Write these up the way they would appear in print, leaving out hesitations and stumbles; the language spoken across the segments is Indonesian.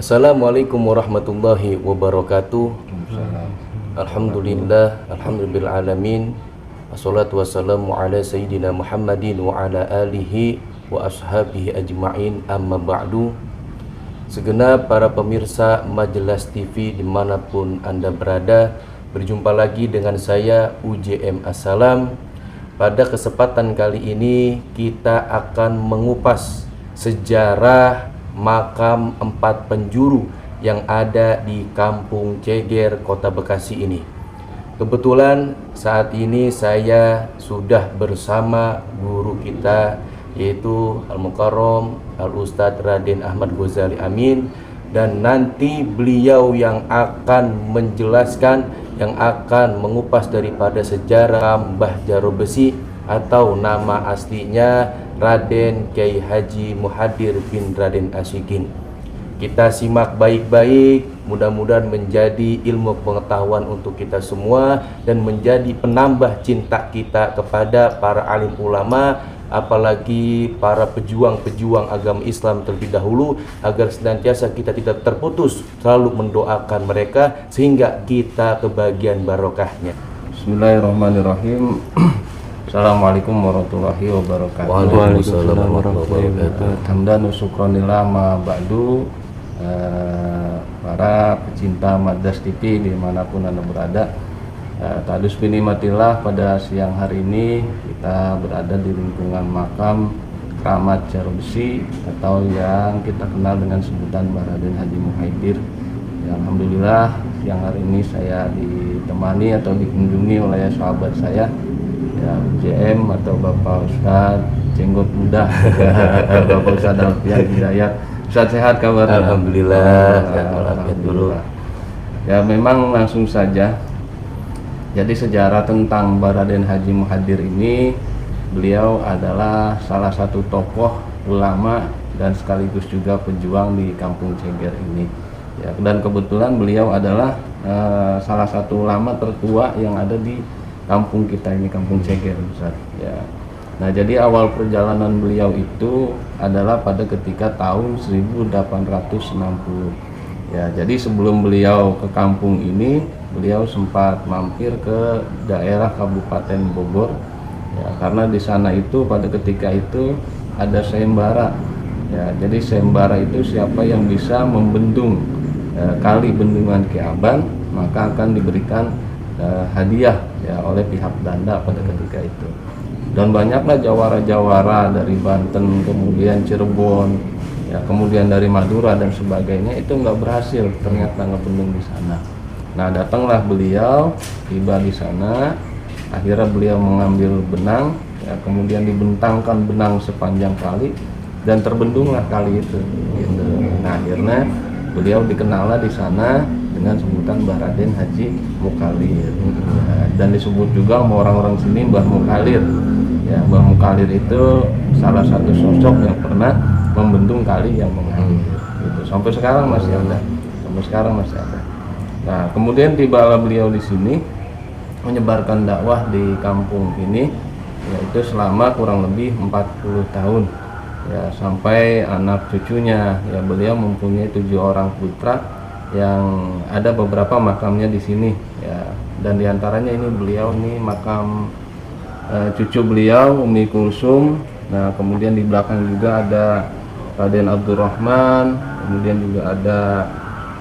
Assalamualaikum warahmatullahi wabarakatuh. Alhamdulillah alamin. Wassalatu wassalamu ala sayyidina Muhammadin wa ala alihi wa ashabihi ajma'in, amma ba'du. Segenap para pemirsa Majelas TV dimanapun Anda berada, berjumpa lagi dengan saya UJM Assalam. Pada kesempatan kali ini kita akan mengupas sejarah makam 4 penjuru yang ada di Kampung Ceger, Kota Bekasi ini. Kebetulan saat ini saya sudah bersama guru kita, yaitu Al-Mukarram Al-Ustadz Raden Ahmad Ghazali Amin, dan nanti beliau yang akan menjelaskan, yang akan mengupas daripada sejarah Mbah Jaro Besi atau nama aslinya Raden Kyai Haji Muhadir bin Raden Asyikin. Kita simak baik-baik, mudah-mudahan menjadi ilmu pengetahuan untuk kita semua dan menjadi penambah cinta kita kepada para alim ulama, apalagi para pejuang-pejuang agama Islam terlebih dahulu, agar senantiasa kita tidak terputus selalu mendoakan mereka sehingga kita kebagian barokahnya. Bismillahirrahmanirrahim. Assalamualaikum warahmatullahi wabarakatuh. Waalaikumsalam warahmatullahi wabarakatuh. Hamdan wa syukranillah ma ba'du. Para pecinta Majelas TV dimanapun Anda berada, Ta'adus binimatillah, pada siang hari ini kita berada di lingkungan makam Keramat Jaro Besi atau yang kita kenal dengan sebutan Raden Haji Muhadir. Ya, alhamdulillah siang hari ini saya ditemani atau dikunjungi oleh sahabat saya, ya, UJM atau Bapak Ustadz Jenggot Muda, Bapak Ustadz Alfian Hidayat. Ustadz sehat kabarnya? Alhamdulillah. Alhamdulillah. Ya, memang langsung saja. Jadi sejarah tentang Raden Haji Muhadir ini, beliau adalah salah satu tokoh ulama dan sekaligus juga pejuang di Kampung Ceger ini. Ya, dan kebetulan beliau adalah salah satu ulama tertua yang ada di kampung kita ini, Kampung Ceger, Ustaz. Ya. Nah, jadi awal perjalanan beliau itu adalah pada ketika tahun 1860. Ya, jadi sebelum beliau ke kampung ini, beliau sempat mampir ke daerah Kabupaten Bogor. Ya, karena di sana itu pada ketika itu ada sayembara. Ya, jadi sayembara itu siapa yang bisa membendung kali bendungan Kiaban, maka akan diberikan hadiah ya oleh pihak Belanda pada ketika itu. Dan banyaklah jawara-jawara dari Banten, kemudian Cirebon, ya, kemudian dari Madura dan sebagainya, itu nggak berhasil ternyata ngebendung di sana. Nah, datanglah beliau, tiba di sana, akhirnya beliau mengambil benang, ya, kemudian dibentangkan benang sepanjang kali dan terbendunglah kali itu. Gitu. Nah, akhirnya beliau dikenallah di sana dengan sebutan Raden Haji Mukalir, dan disebut juga sama orang-orang sini Mbah Mukalir. Ya, Mbah Mukalir itu salah satu sosok yang pernah membendung kali yang mengalir. Gitu. Sampai sekarang masih ada. Nah, kemudian tibalah beliau di sini menyebarkan dakwah di kampung ini, yaitu selama kurang lebih 40 tahun. Ya, sampai anak cucunya, ya, beliau mempunyai 7 orang putra yang ada beberapa makamnya di sini, ya, dan diantaranya ini beliau nih makam cucu beliau Umi Kulsum. Nah, kemudian di belakang juga ada Raden Abdurrahman, kemudian juga ada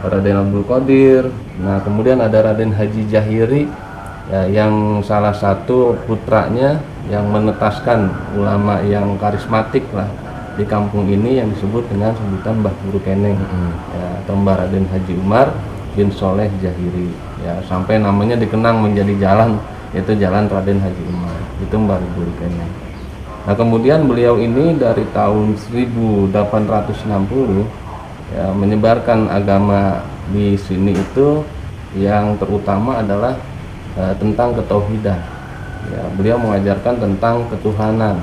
Raden Abdul Qadir. Nah, kemudian ada Raden Haji Jahiri, ya, yang salah satu putranya yang menetaskan ulama yang karismatik lah di kampung ini, yang disebut dengan sebutan Mbah Guru Keneng, ya, atau Mbah Raden Haji Umar bin Soleh Jahiri, ya, sampai namanya dikenang menjadi jalan, yaitu Jalan Raden Haji Umar, itu Mbah Guru Keneng. Nah, kemudian beliau ini dari tahun 1860 ya, menyebarkan agama di sini itu yang terutama adalah tentang ketauhidan. Ya, beliau mengajarkan tentang ketuhanan.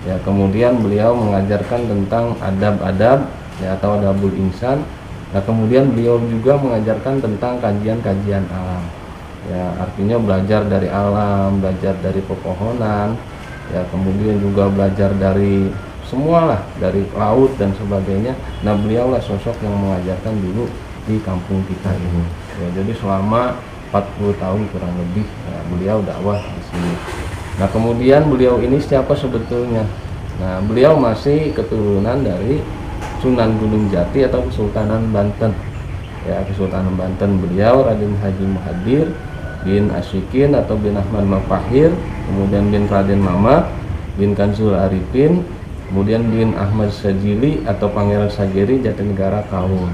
Ya, kemudian beliau mengajarkan tentang adab-adab, ya, atau adabul insan. Nah, kemudian beliau juga mengajarkan tentang kajian-kajian alam. Ya, artinya belajar dari alam, belajar dari pepohonan, ya, kemudian juga belajar dari semualah dari laut dan sebagainya. Nah beliau lah sosok yang mengajarkan dulu di kampung kita ini. Ya, jadi selama 40 tahun kurang lebih beliau dakwah di sini. Nah kemudian beliau ini siapa sebetulnya? Nah beliau masih keturunan dari Sunan Gunung Jati atau Kesultanan Banten. Ya, Kesultanan Banten. Beliau Raden Haji Muhadir bin Asyikin atau bin Ahmad Mafahir, kemudian bin Raden Mama bin Kanzul Arifin, kemudian bin Ahmad Sajili atau Pangeran Sagiri Jatinegara Kaum.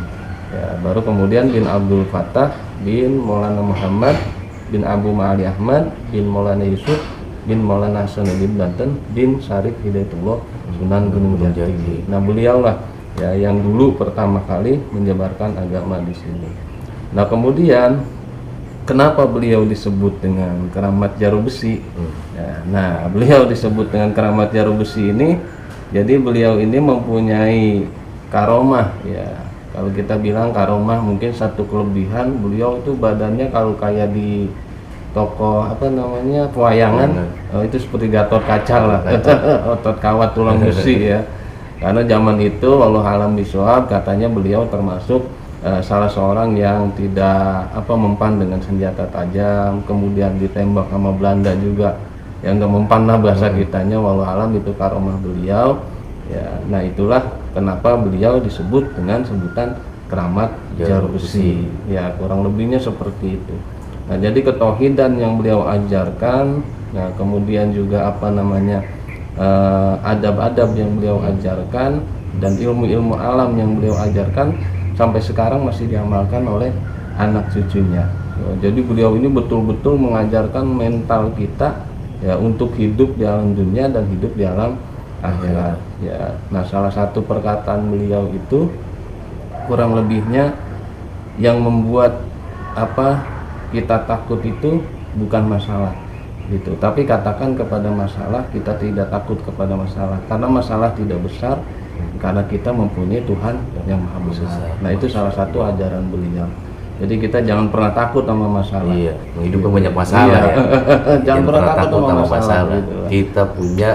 Ya, baru kemudian bin Abdul Fattah bin Maulana Muhammad bin Abu Ma'ali Ahmad bin Maulana Yusuf bin Maulana Hasanuddin Banten bin Syarif Hidayatullah Sunan Gunung Jati. Nah beliau lah ya yang dulu pertama kali menyebarkan agama di sini. Nah kemudian kenapa beliau disebut dengan Keramat Jarum Besi? Ya, nah beliau disebut dengan Keramat Jarum Besi ini, jadi beliau ini mempunyai karomah ya. Kalau kita bilang karomah mungkin satu kelebihan beliau itu badannya kalau kayak di toko apa namanya pewayangan itu seperti Gatot Kaca lah, otot kawat tulang besi ya. Karena zaman itu walau alam bisawab katanya beliau termasuk salah seorang yang tidak mempan dengan senjata tajam, kemudian ditembak sama Belanda juga yang nggak mempan lah bahasa kitanya, walau alam itu karomah beliau ya. Nah itulah kenapa beliau disebut dengan sebutan Keramat Jarum Besi ya, kurang lebihnya seperti itu. Nah jadi ketauhidan yang beliau ajarkan, nah kemudian juga adab-adab yang beliau ajarkan dan ilmu-ilmu alam yang beliau ajarkan sampai sekarang masih diamalkan oleh anak cucunya. Jadi beliau ini betul-betul mengajarkan mental kita ya untuk hidup di alam dunia dan hidup di alam akhirat ya. Nah salah satu perkataan beliau itu kurang lebihnya yang membuat kita takut itu bukan masalah gitu, tapi katakan kepada masalah kita tidak takut kepada masalah karena masalah tidak besar karena kita mempunyai Tuhan yang maha besar. Nah itu salah satu ajaran beliau. Jadi kita jangan pernah takut sama masalah. Iya, hidup banyak masalah ya. Jangan pernah takut sama masalah. Gitu. Kita punya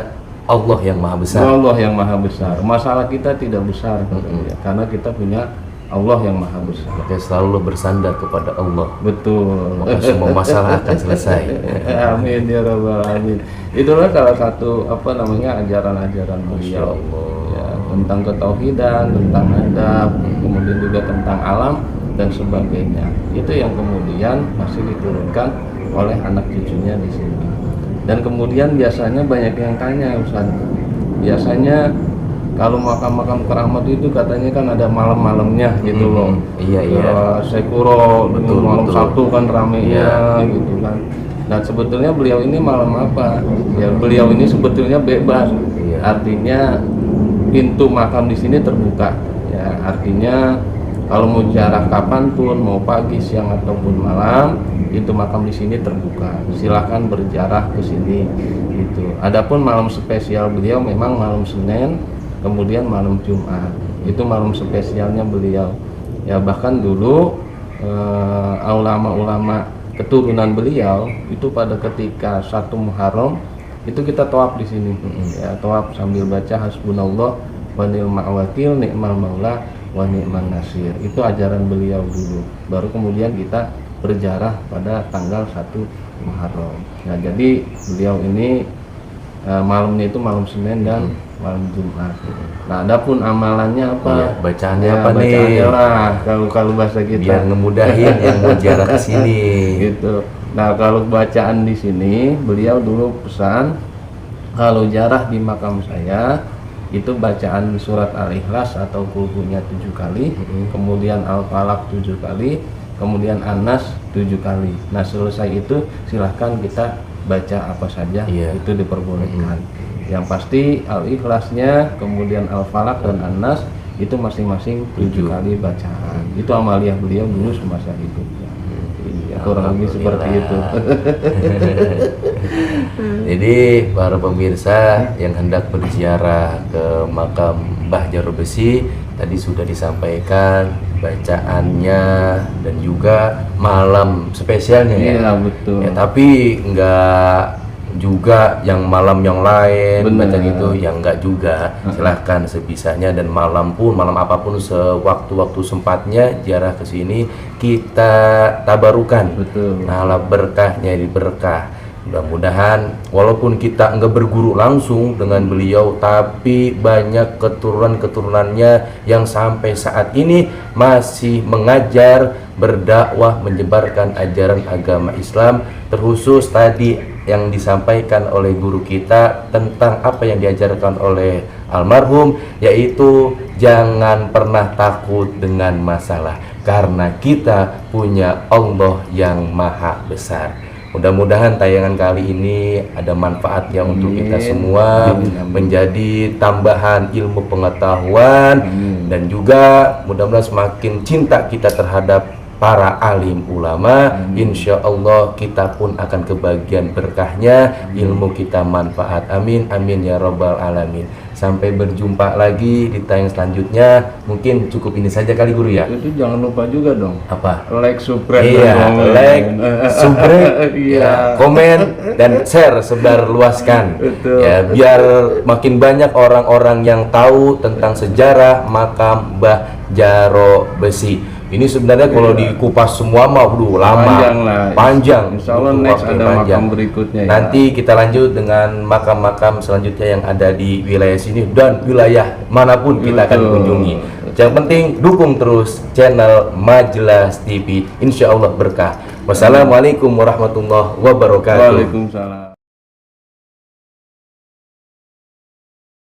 Allah yang maha besar. Allah yang maha besar. Masalah kita tidak besar ya, karena kita punya Allah yang maha besar. Kita selalu bersandar kepada Allah. Betul. Maka semua masalah akan selesai. Amin ya rabbal alamin. Itulah salah satu ajaran-ajaran beliau ya, tentang ketauhidan, tentang adab, kemudian juga tentang alam dan sebagainya. Itu yang kemudian masih diturunkan oleh anak cucunya di sini. Dan kemudian biasanya banyak yang tanya, Ustaz. Biasanya kalau makam-makam keramat itu katanya kan ada malam-malamnya gitu loh. Iya. Sekuro betul, malam betul. Sabtu kan ramenya gitu kan. Nah sebetulnya beliau ini malam apa? Ya beliau ini sebetulnya bebas. Iya. Artinya pintu makam di sini terbuka. Ya artinya kalau mau ziarah kapanpun, mau pagi, siang ataupun malam, itu makam di sini terbuka. Silahkan berziarah ke sini. Gitu. Adapun malam spesial beliau memang malam Senin, kemudian malam Jumat. Itu malam spesialnya beliau. Ya bahkan dulu ulama-ulama keturunan beliau itu pada ketika 1 Muharram itu kita tawaf di sini. Ya tawaf sambil baca hasbunallah wa ni'mal wakil, ni'mal maula wa ni'man nasir. Itu ajaran beliau dulu. Baru kemudian kita berziarah pada tanggal 1 Muharram. Nah, jadi beliau ini malamnya itu malam Senin dan malam Jumat. Nah, adapun amalannya apa? Iya, bacaannya ya, apa bacaannya nih? lah kalau bahasa kita. Biar ngemudahin yang mau ziarah ke sini. Gitu. Nah, kalau bacaan di sini beliau dulu pesan kalau ziarah di makam saya itu bacaan surat Al-Ikhlas atau kulhunya 7 kali, kemudian Al-Falaq 7 kali, kemudian An-Nas 7 kali. Nah selesai itu silahkan kita baca apa saja, itu diperbolehkan. Yang pasti Al-Ikhlasnya, kemudian Al-Falaq dan An-Nas itu masing-masing 7 kali bacaan. Itu amaliyah beliau dulu semasa hidupnya. Kurang lebih seperti itu. Jadi para pemirsa yang hendak berziarah ke makam Mbah Jarum Besi tadi sudah disampaikan bacaannya dan juga malam spesialnya ya. Iya betul. Ya, tapi nggak juga yang malam yang lain Bener. baca gitu, yang enggak juga silahkan sebisanya, dan malam apapun sewaktu-waktu sempatnya ziarah ke sini kita tabarukan. Betul. Nah, berkahnya di berkah. Mudah-mudahan walaupun kita enggak berguru langsung dengan beliau, tapi banyak keturunan-keturunannya yang sampai saat ini masih mengajar, berdakwah, menyebarkan ajaran agama Islam, terkhusus tadi yang disampaikan oleh guru kita tentang apa yang diajarkan oleh almarhum, yaitu jangan pernah takut dengan masalah karena kita punya Allah yang maha besar. Mudah-mudahan tayangan kali ini ada manfaatnya untuk kita semua, menjadi tambahan ilmu pengetahuan, dan juga mudah-mudahan semakin cinta kita terhadap para alim ulama. Insya Allah kita pun akan kebagian berkahnya, ilmu kita manfaat. Amin amin ya rabbal alamin. Sampai berjumpa lagi di tayang selanjutnya. Mungkin cukup ini saja kali guru ya. Itu jangan lupa juga dong. Apa? Like, subscribe, Iya, komen. like, subscribe, Iya. ya, komen dan share, sebar luaskan. Betul. Ya, biar makin banyak orang-orang yang tahu tentang sejarah makam Mbah Jaro Besi. Ini sebenarnya kalau dikupas semua mah lama, Panjang lah. panjang. Insya Allah Butuh next waktu ada yang panjang. makam berikutnya ya. Nanti kita lanjut dengan makam-makam selanjutnya yang ada di wilayah sini dan wilayah manapun kita akan Betul. kunjungi. Yang penting dukung terus channel Majelas TV, insya Allah berkah. Wassalamualaikum warahmatullahi wabarakatuh. Waalaikumsalam.